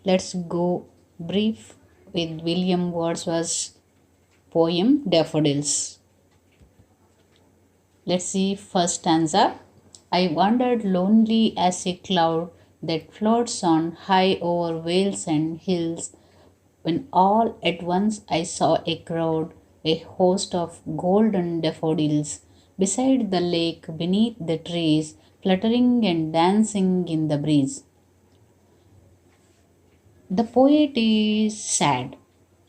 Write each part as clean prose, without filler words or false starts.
Let's go brief with William Wordsworth's poem Daffodils. Let's see first stanza. I wandered lonely as a cloud that floats on high over vales and hills, when all at once I saw a crowd, a host of golden daffodils, beside the lake beneath the trees, fluttering and dancing in the breeze. The poet is sad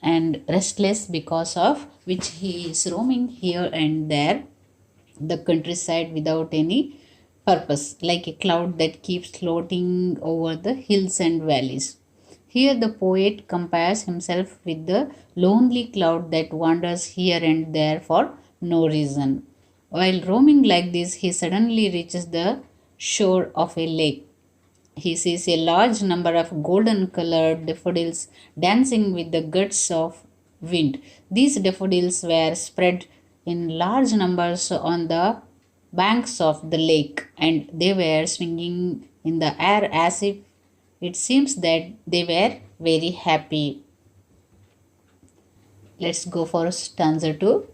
and restless because of which he is roaming here and there the countryside without any purpose, like a cloud that keeps floating over the hills and valleys. Here, the poet compares himself with the lonely cloud that wanders here and there for no reason. While roaming like this, he suddenly reaches the shore of a lake. He sees a large number of golden colored daffodils dancing with the gusts of wind. These daffodils were spread in large numbers on the banks of the lake, and they were swinging in the air as if it seems that they were very happy. Let's go for stanza 2.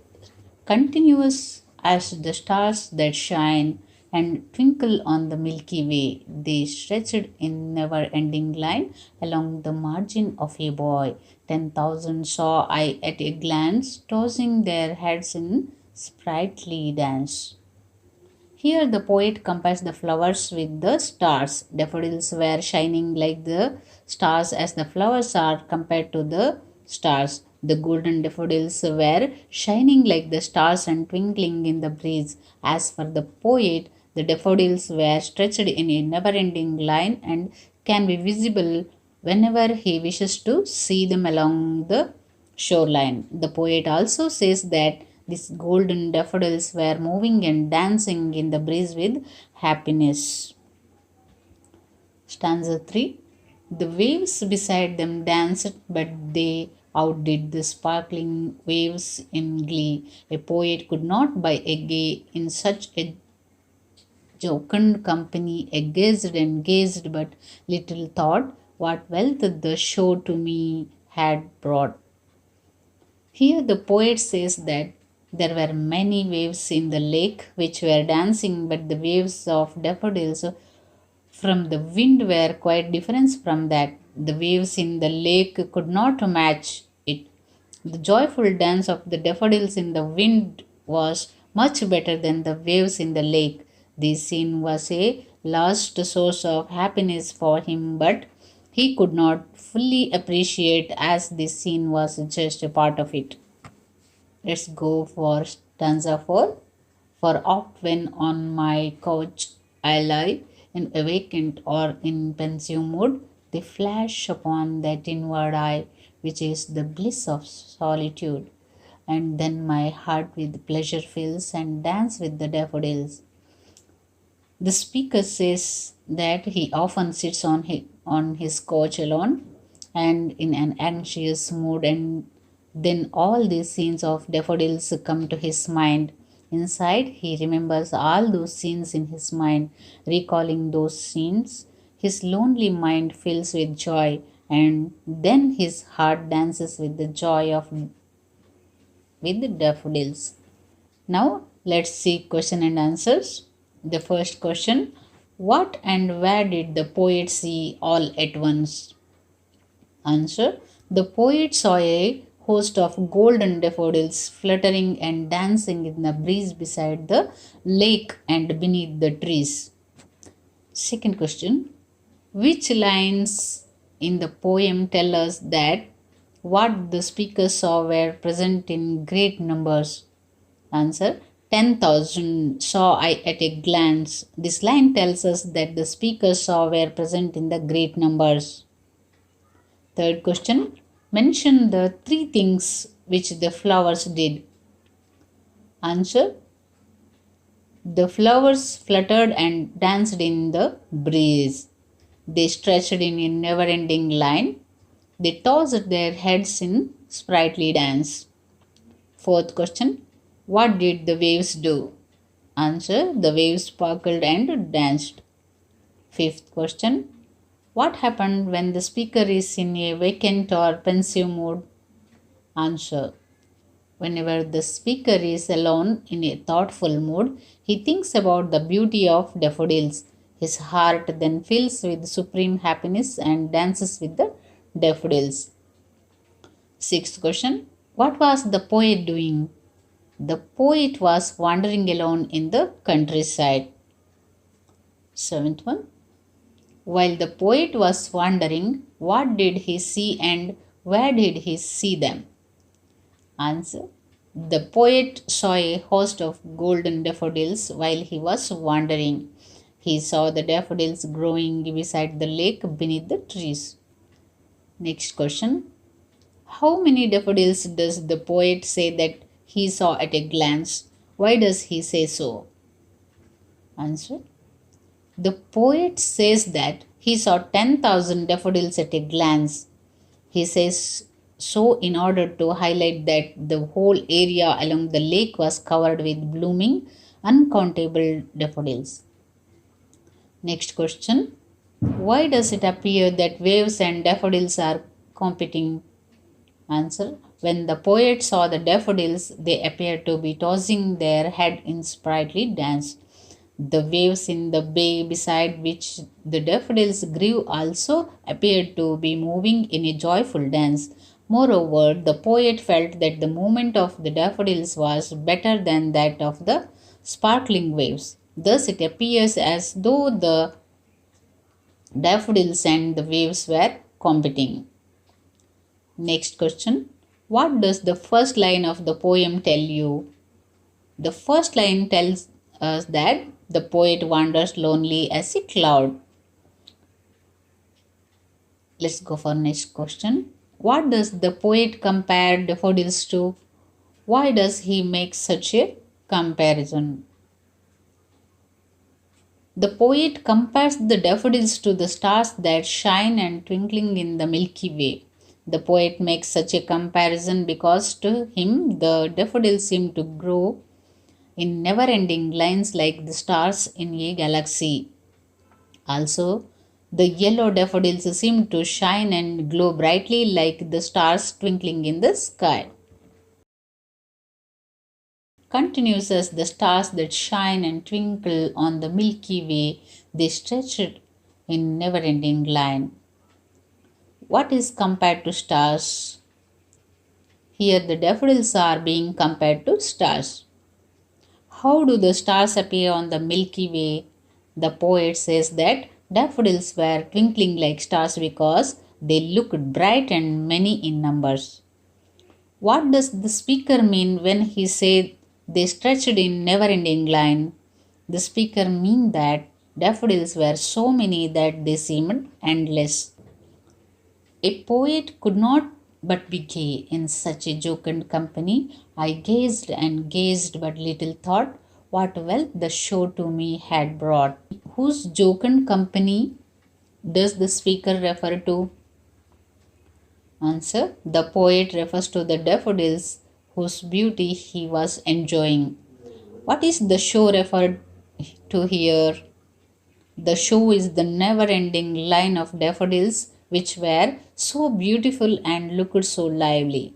Continuous as the stars that shine and twinkle on the Milky Way, they stretched in never ending line along the margin of a buoy. 10,000 saw I at a glance, tossing their heads in sprightly dance. Here the poet compares the flowers with the stars. Daffodils were shining like the stars as the flowers are compared to the stars. The golden daffodils were shining like the stars and twinkling in the breeze. As for the poet, the daffodils were stretched in a never-ending line and can be visible whenever he wishes to see them along the shoreline. The poet also says that these golden daffodils were moving and dancing in the breeze with happiness. Stanza 3. The waves beside them danced, but they outdid the sparkling waves in glee. A poet could not buy a gay in such a jocund company. I gazed and gazed, but little thought what wealth the show to me had brought. Here the poet says that there were many waves in the lake which were dancing, but the waves of daffodils from the wind were quite different from that. The waves in the lake could not match it. The joyful dance of the daffodils in the wind was much better than the waves in the lake. This scene was a last source of happiness for him, but he could not fully appreciate as this scene was just a part of it. Let's go for stanza 4. For oft when on my couch I lie, in awakened or in pensive mood, they flash upon that inward eye, which is the bliss of solitude. And then my heart with pleasure fills and dance with the daffodils. The speaker says that he often sits on his couch alone and in an anxious mood, and then all these scenes of daffodils come to his mind. Inside, he remembers all those scenes in his mind. Recalling those scenes, his lonely mind fills with joy, and then his heart dances with the joy of with the daffodils. Now, let's see question and answers. The first question: what and where did the poet see all at once? Answer: the poet saw a host of golden daffodils fluttering and dancing in the breeze beside the lake and beneath the trees. Second question: which lines in the poem tell us that what the speaker saw were present in great numbers? Answer: 10,000 saw I at a glance. This line tells us that the speaker saw were present in the great numbers. Third question: mention the three things which the flowers did. Answer: the flowers fluttered and danced in the breeze. They stretched in a never ending line. They tossed their heads in sprightly dance. Fourth question: what did the waves do? Answer: the waves sparkled and danced. Fifth question: What happened when the speaker is in a vacant or pensive mood? Answer. Whenever the speaker is alone in a thoughtful mood, he thinks about the beauty of daffodils. His heart then fills with supreme happiness and dances with the daffodils. Sixth question. What was the poet doing? The poet was wandering alone in the countryside. Seventh one. While the poet was wandering, what did he see and where did he see them? Answer. The poet saw a host of golden daffodils while he was wandering. He saw the daffodils growing beside the lake beneath the trees. Next question. How many daffodils does the poet say that he saw at a glance? Why does he say so? Answer. The poet says that he saw 10,000 daffodils at a glance. He says so in order to highlight that the whole area along the lake was covered with blooming, uncountable daffodils. Next question. Why does it appear that waves and daffodils are competing? Answer. When the poet saw the daffodils, they appeared to be tossing their head in sprightly dance. The waves in the bay beside which the daffodils grew also appeared to be moving in a joyful dance. Moreover, the poet felt that the movement of the daffodils was better than that of the sparkling waves. Thus, it appears as though the daffodils and the waves were competing. Next question. What does the first line of the poem tell you? The first line tells us that the poet wanders lonely as a cloud. Let's go for next question. What does the poet compare daffodils to? Why does he make such a comparison? The poet compares the daffodils to the stars that shine and twinkling in the Milky Way. The poet makes such a comparison because to him the daffodils seem to grow in never-ending lines like the stars in a galaxy. Also, the yellow daffodils seem to shine and glow brightly like the stars twinkling in the sky. Continues as the stars that shine and twinkle on the Milky Way, they stretch it in never-ending line. What is compared to stars? Here the daffodils are being compared to stars. How do the stars appear on the Milky Way? The poet says that daffodils were twinkling like stars because they looked bright and many in numbers. What does the speaker mean when he said they stretched in never-ending line? The speaker means that daffodils were so many that they seemed endless. A poet could not but be gay in such a jocund company. I gazed and gazed, but little thought what wealth the show to me had brought. Whose jocund company does the speaker refer to? Answer. The poet refers to the daffodils whose beauty he was enjoying. What is the show referred to here? The show is the never-ending line of daffodils which were so beautiful and looked so lively.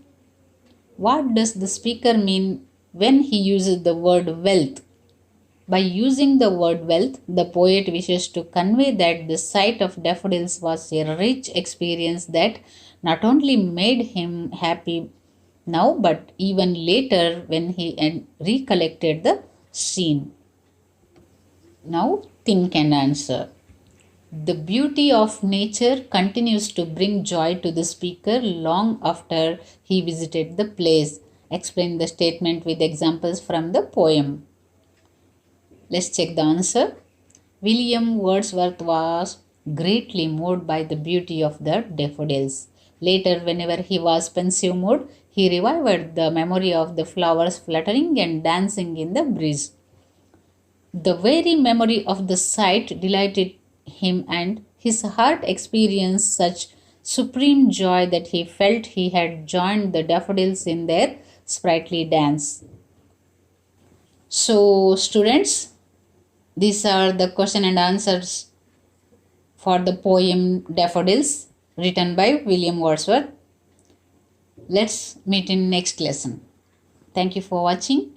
What does the speaker mean when he uses the word wealth? By using the word wealth, the poet wishes to convey that the sight of daffodils was a rich experience that not only made him happy now but even later when he recollected the scene. Now think and answer. The beauty of nature continues to bring joy to the speaker long after he visited the place. Explain the statement with examples from the poem. Let's check the answer. William Wordsworth was greatly moved by the beauty of the daffodils. Later, whenever he was pensive mood, he revived the memory of the flowers fluttering and dancing in the breeze. The very memory of the sight delighted him, and his heart experienced such supreme joy that he felt he had joined the daffodils in their sprightly dance. So, students, these are the question and answers for the poem Daffodils, written by William Wordsworth. Let's meet in next lesson. Thank you for watching.